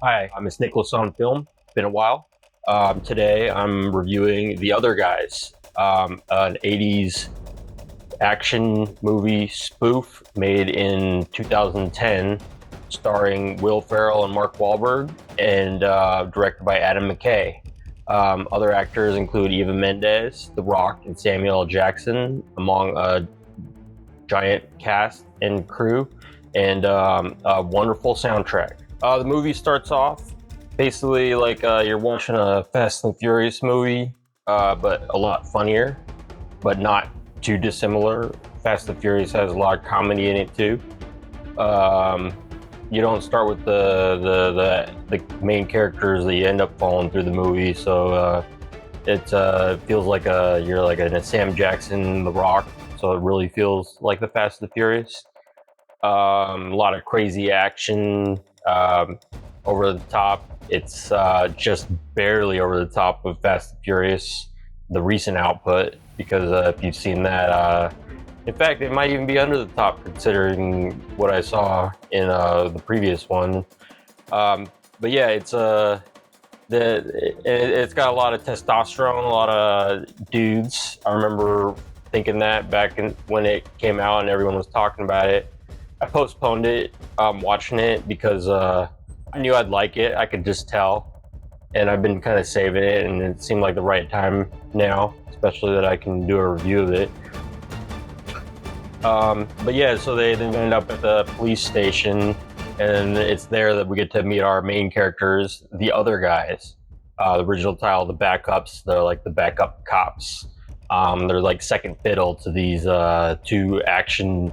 Hi, it's Nicholas on Film. Been a while. Today I'm reviewing The Other Guys, an 80s action movie spoof made in 2010, starring Will Ferrell and Mark Wahlberg, and directed by Adam McKay. Other actors include Eva Mendes, The Rock, and Samuel L. Jackson, among a giant cast and crew, and a wonderful soundtrack. The movie starts off basically like you're watching a Fast and Furious movie, but a lot funnier, but not too dissimilar. Fast and Furious has a lot of comedy in it too. Um, you don't start with the main characters that you end up following through the movie, so it feels like you're like in a Sam Jackson, The Rock, so it really feels like the Fast and Furious. A lot of crazy action, over the top. It's just barely over the top of Fast and Furious, the recent output, because if you've seen that, in fact, it might even be under the top considering what I saw in the previous one. But yeah, it's got a lot of testosterone, a lot of dudes. I remember thinking that back when it came out and everyone was talking about it. I postponed it, watching it, because I knew I'd like it. I could just tell, and I've been kind of saving it, and it seemed like the right time now, especially that I can do a review of it. But yeah, so they then end up at the police station, and it's there that we get to meet our main characters, the other guys. The original title, the backups. They're like the backup cops. They're like second fiddle to these two action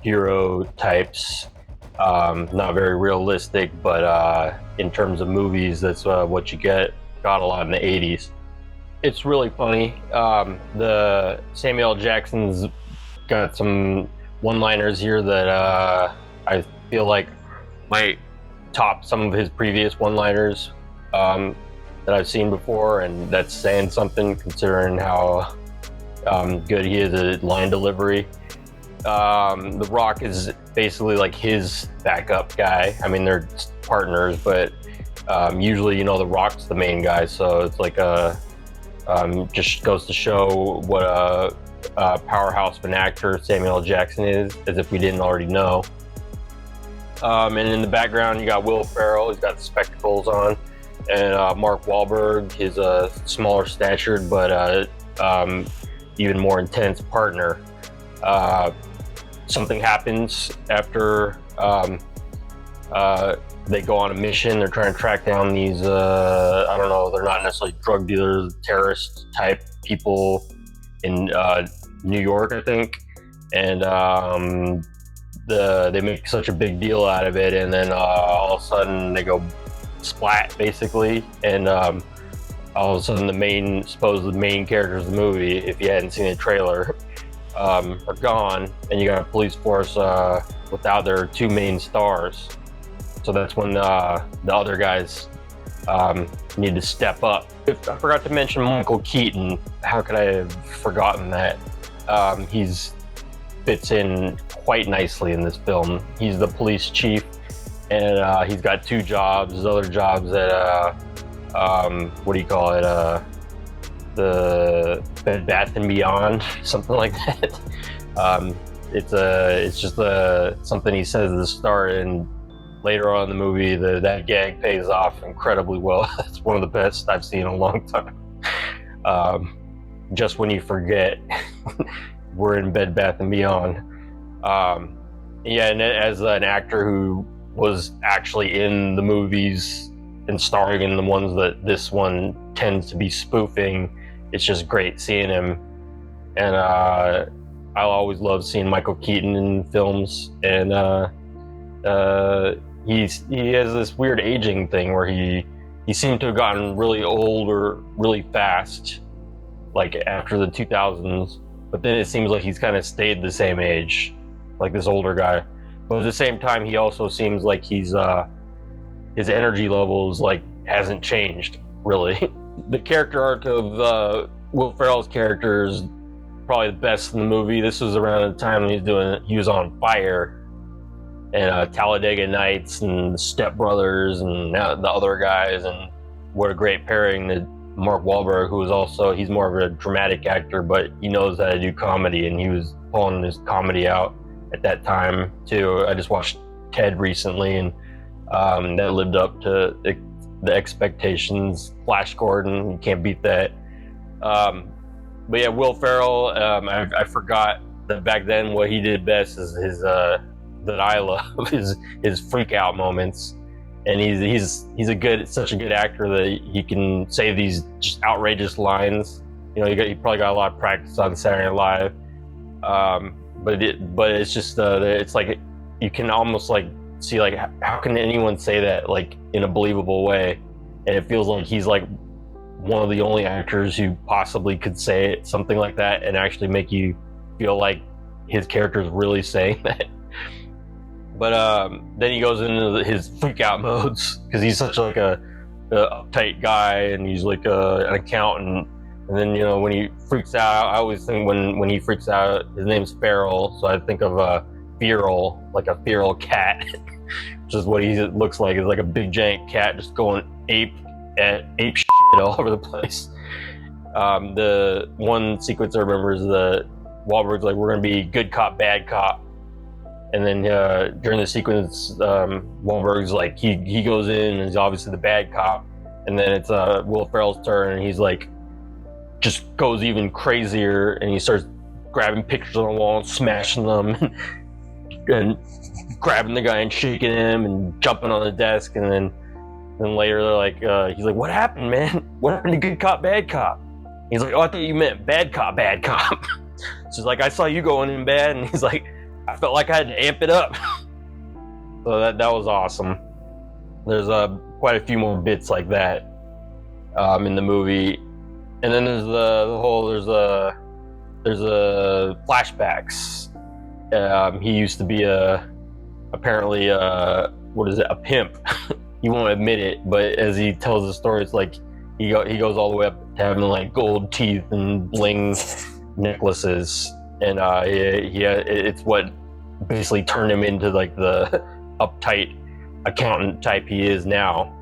hero types. Not very realistic, but in terms of movies, that's what you got a lot in the 80s. It's really funny. The Samuel L. Jackson's got some one-liners here that I feel like might top some of his previous one-liners that I've seen before, and that's saying something considering how good he is at line delivery. The Rock is basically like his backup guy. I mean, they're partners, but usually, The Rock's the main guy, so it's like just goes to show what a powerhouse of an actor Samuel L. Jackson is, as if we didn't already know. And in the background, you got Will Ferrell. He's got the spectacles on, and Mark Wahlberg, his smaller statured but even more intense partner. Something happens after they go on a mission. They're trying to track down these, I don't know, they're not necessarily drug dealers, terrorist type people in New York, I think. And they make such a big deal out of it, and then all of a sudden they go splat, basically. And all of a sudden the main characters of the movie, if you hadn't seen the trailer, are gone, and you got a police force without their two main stars. So that's when the other guys need to step up. I forgot to mention Michael Keaton. How could I have forgotten that? He's fits in quite nicely in this film. He's the police chief, and he's got two jobs. His other jobs at what do you call it? The Bed Bath and Beyond, something like that. It's just something he says at the start, and later on in the movie, that gag pays off incredibly well. It's one of the best I've seen in a long time. Just when you forget, we're in Bed Bath and Beyond. Yeah, and as an actor who was actually in the movies and starring in the ones that this one tends to be spoofing, it's just great seeing him. And I always love seeing Michael Keaton in films, and he has this weird aging thing where he seemed to have gotten really old or really fast, like after the 2000s, but then it seems like he's kind of stayed the same age, like this older guy. But at the same time, he also seems like his energy levels like hasn't changed really. The character arc of Will Ferrell's character is probably the best in the movie. This was around the time he was on fire, and Talladega Nights and Step Brothers and the other guys, and what a great pairing that Mark Wahlberg, who is also, he's more of a dramatic actor, but he knows how to do comedy, and he was pulling his comedy out at that time too. I just watched Ted recently, and that lived up to the expectations. Flash Gordon, you can't beat that. But yeah, Will Ferrell, I forgot that back then what he did best is his that I love his freak out moments, and he's such a good actor that he can say these just outrageous lines. You know, he probably got a lot of practice on Saturday Night Live, but it's just it's like you can almost like see like how can anyone say that like in a believable way, and it feels like he's like one of the only actors who possibly could say something like that and actually make you feel like his character is really saying that. But then he goes into his freak out modes because he's such like a uptight guy, and he's like an accountant. And then, you know, when he freaks out, I always think when he freaks out, his name's Feral, so I think of feral, like a feral cat, which is what he looks like. Is like a big giant cat just going ape shit all over the place. The one sequence I remember is the Wahlberg's like, we're gonna be good cop, bad cop. And then during the sequence, Wahlberg's like, he goes in and he's obviously the bad cop. And then it's Will Ferrell's turn, and he's like, just goes even crazier, and he starts grabbing pictures on the wall and smashing them, and grabbing the guy and shaking him and jumping on the desk. And then later they're like, he's like, what happened, man? What happened to good cop, bad cop? He's like, oh, I thought you meant bad cop, bad cop. So he's like, I saw you going in bad, and he's like, I felt like I had to amp it up. So that was awesome. There's quite a few more bits like that in the movie, and then there's there's flashbacks. He used to be apparently a pimp. He won't admit it, but as he tells the story, it's like he goes all the way up to having like gold teeth and bling necklaces, and it's what basically turned him into like the uptight accountant type he is now.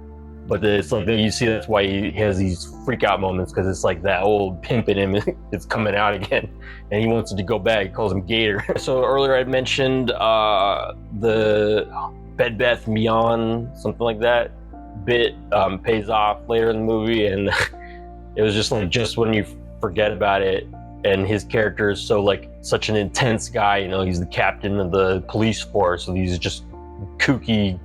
But it's like you see that's why he has these freak out moments, because it's like that old pimp in him is coming out again, and he wants it to go back. He calls him Gator. So earlier I mentioned the Bed Bath & Beyond, something like that bit pays off later in the movie, and it was just like, just when you forget about it, and his character is so like such an intense guy, you know, he's the captain of the police force, so he's just kooky,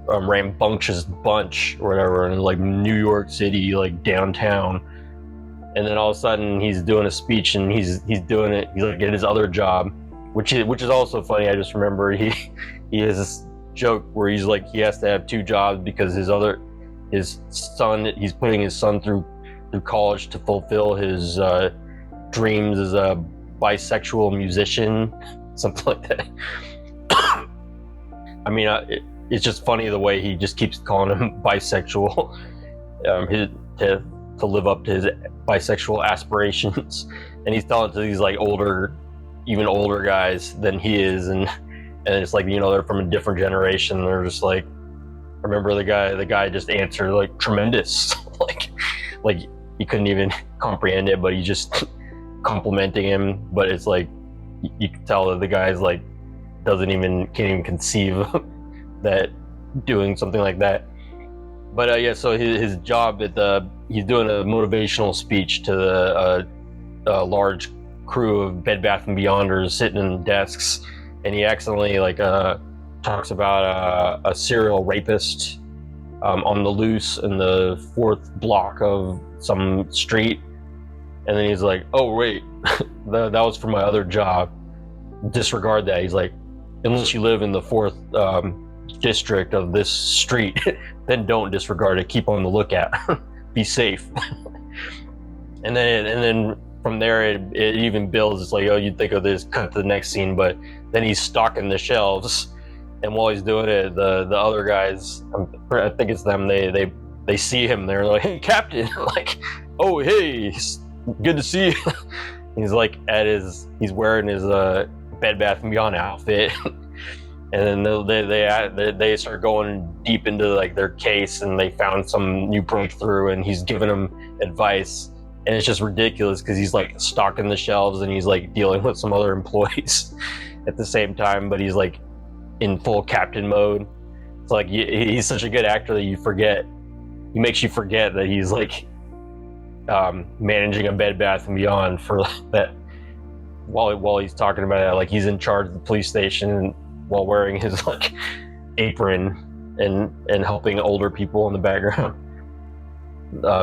rambunctious bunch or whatever in like New York City, like downtown. And then all of a sudden he's doing a speech, and he's doing it, he's like at his other job, which is also funny. I just remember he has this joke where he's like, he has to have two jobs because his son, he's putting his son through college to fulfill his dreams as a bisexual musician, something like that. I mean, it's just funny the way he just keeps calling him bisexual, to live up to his bisexual aspirations. And he's telling it to these like even older guys than he is, and it's like, you know, they're from a different generation. They're just like, I remember the guy just answered like tremendous, like he couldn't even comprehend it, but he just complimenting him. But it's like you can tell that the guy's like can't even conceive of that, doing something like that. But yeah, so his job he's doing a motivational speech to the large crew of Bed Bath & Beyonders sitting in desks, and he accidentally like talks about a serial rapist on the loose in the 4th block of some street. And then he's like, oh wait, that was for my other job, disregard that. He's like, unless you live in the 4th district of this street, then don't disregard it, keep on the lookout. Be safe. And then from there it even builds. It's like, oh, you'd think of this, cut to the next scene, but then he's stocking the shelves, and while he's doing it, the other guys, I think it's them, they see him, they're like, hey Captain, like, oh hey, good to see you. He's like he's wearing his Bed Bath & Beyond outfit. and then they start going deep into like their case, and they found some new breakthrough, and he's giving them advice, and it's just ridiculous because he's like stocking the shelves and he's like dealing with some other employees at the same time, but he's like in full captain mode. It's like he's such a good actor that he makes you forget that he's like managing a Bed Bath & Beyond for that while he's talking about it, like he's in charge of the police station while wearing his like apron and helping older people in the background.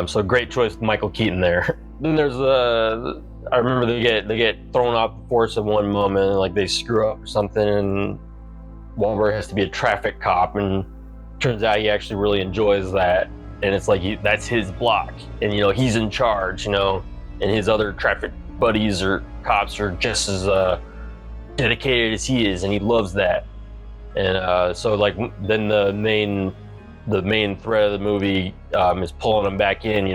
So great choice with Michael Keaton there. Then there's I remember they get thrown off the force at one moment, like they screw up or something, and Wahlberg has to be a traffic cop, and turns out he actually really enjoys that, and it's like that's his block, and he's in charge, and his other traffic buddies or cops are just as dedicated as he is, and he loves that. And so like then the main thread of the movie is pulling them back in.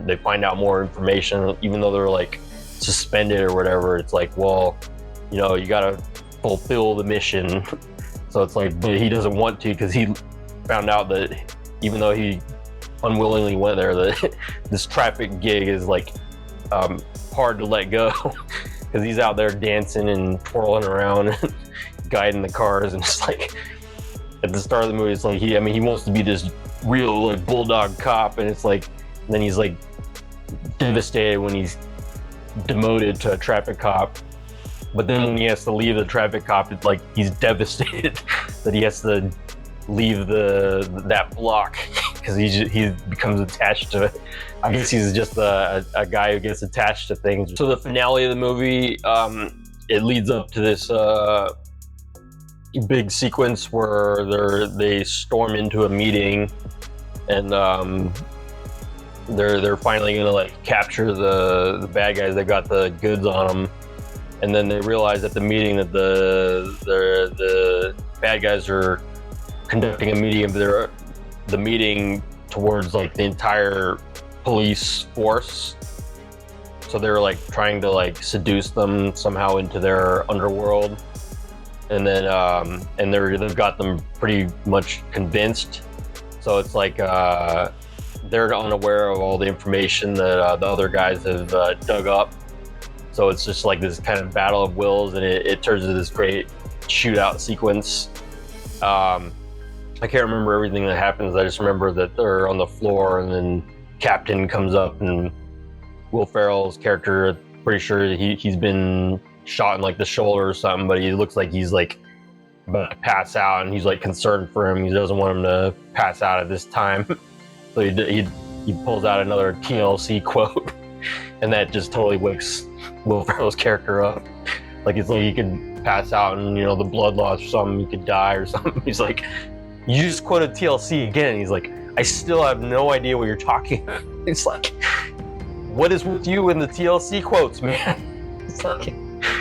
They find out more information, even though they're like suspended or whatever. It's like, well, you gotta fulfill the mission. So it's like, but he doesn't want to, because he found out that even though he unwillingly went there, that this traffic gig is like hard to let go, because he's out there dancing and twirling around and guiding the cars, and it's like at the start of the movie, it's like he wants to be this real like bulldog cop, and it's like, and then he's like devastated when he's demoted to a traffic cop. But then when he has to leave the traffic cop, it's like he's devastated that he has to leave that block, because he becomes attached to it. I guess he's just a guy who gets attached to things. So the finale of the movie, it leads up to this big sequence where they storm into a meeting, and they're finally gonna like capture the bad guys that got the goods on them. And then they realize at the meeting that the bad guys are conducting a meeting of the meeting towards like the entire police force. So they're like trying to like seduce them somehow into their underworld. And then they've got them pretty much convinced. So it's like they're unaware of all the information that the other guys have dug up. So it's just like this kind of battle of wills, and it turns into this great shootout sequence. I can't remember everything that happens. I just remember that they're on the floor, and then Captain comes up, and Will Ferrell's character, pretty sure he's been shot in like the shoulder or something, but he looks like he's like about to pass out, and he's like concerned for him. He doesn't want him to pass out at this time. So he pulls out another TLC quote, and that just totally wakes Will Ferrell's character up. Like it's like he could pass out, and the blood loss or something, he could die or something. He's like, you just quoted TLC again. He's like, I still have no idea what you're talking about. It's like, what is with you and the TLC quotes, man? It's like,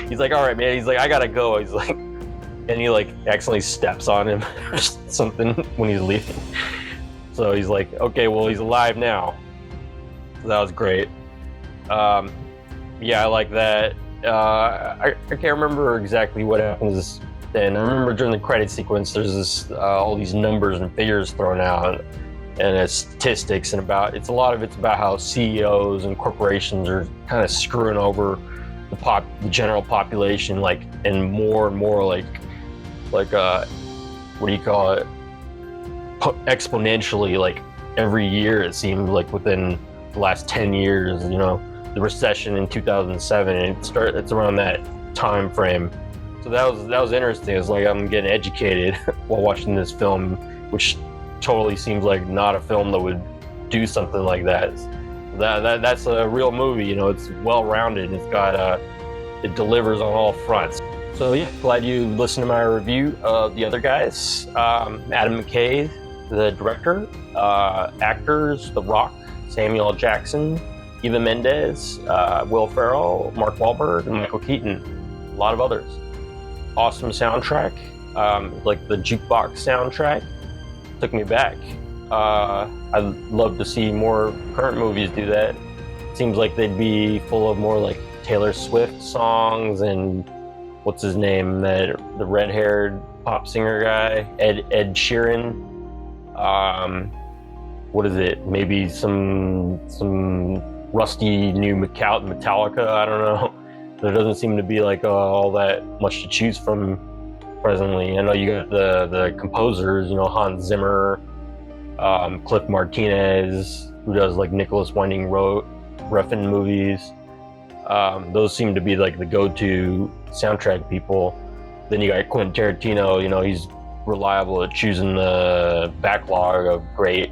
he's like, all right, man. He's like, I gotta go. He's like, and he like accidentally steps on him or something when he's leaving. So he's like, okay, well, he's alive now. So that was great. Yeah, I like that. I can't remember exactly what happens then. I remember during the credit sequence, there's this all these numbers and figures thrown out, and statistics, and it's a lot of it's about how CEOs and corporations are kind of screwing over the general population, like, and more like what do you call it? Exponentially, like every year it seemed like within the last 10 years, the recession in 2007, and it's around that time frame. So that was interesting. It's like I'm getting educated while watching this film, which totally seems like not a film that would do something like that. That's a real movie. It's well-rounded. It's got it delivers on all fronts. So yeah, glad you listened to my review of The Other Guys. Adam McKay, the director, actors: The Rock, Samuel L. Jackson, Eva Mendes, Will Ferrell, Mark Wahlberg, and Michael Keaton. A lot of others. Awesome soundtrack, like the jukebox soundtrack. Took me back. I'd love to see more current movies do that. Seems like they'd be full of more like Taylor Swift songs, and what's his name, the red-haired pop singer guy, Ed Sheeran. What is it? Maybe some rusty new Metallica. I don't know. There doesn't seem to be like all that much to choose from presently. I know you got the composers, Hans Zimmer, Cliff Martinez, who does like Nicholas Winding Refn movies. Those seem to be like the go-to soundtrack people. Then you got Quentin Tarantino. He's reliable at choosing the backlog of great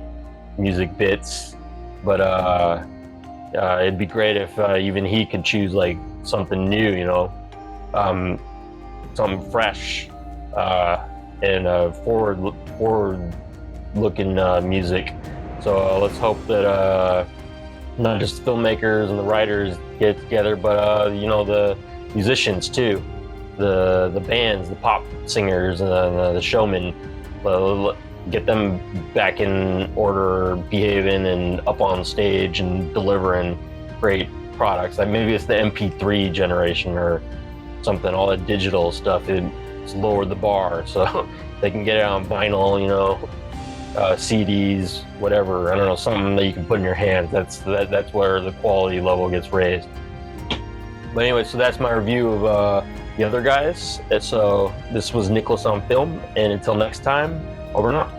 music bits. But it'd be great if even he could choose like something new, something fresh, and forward-looking music. So let's hope that not just filmmakers and the writers get together, but the musicians too, the bands, the pop singers, and the showmen, get them back in order, behaving and up on stage and delivering great products. Like maybe it's the MP3 generation or something. All that digital stuff, it's lowered the bar, so they can get it on vinyl, CDs, whatever. I don't know, something that you can put in your hands. That's where the quality level gets raised. But anyway, so that's my review of the other guys. So this was Nicholas on Film, and until next time, over and out.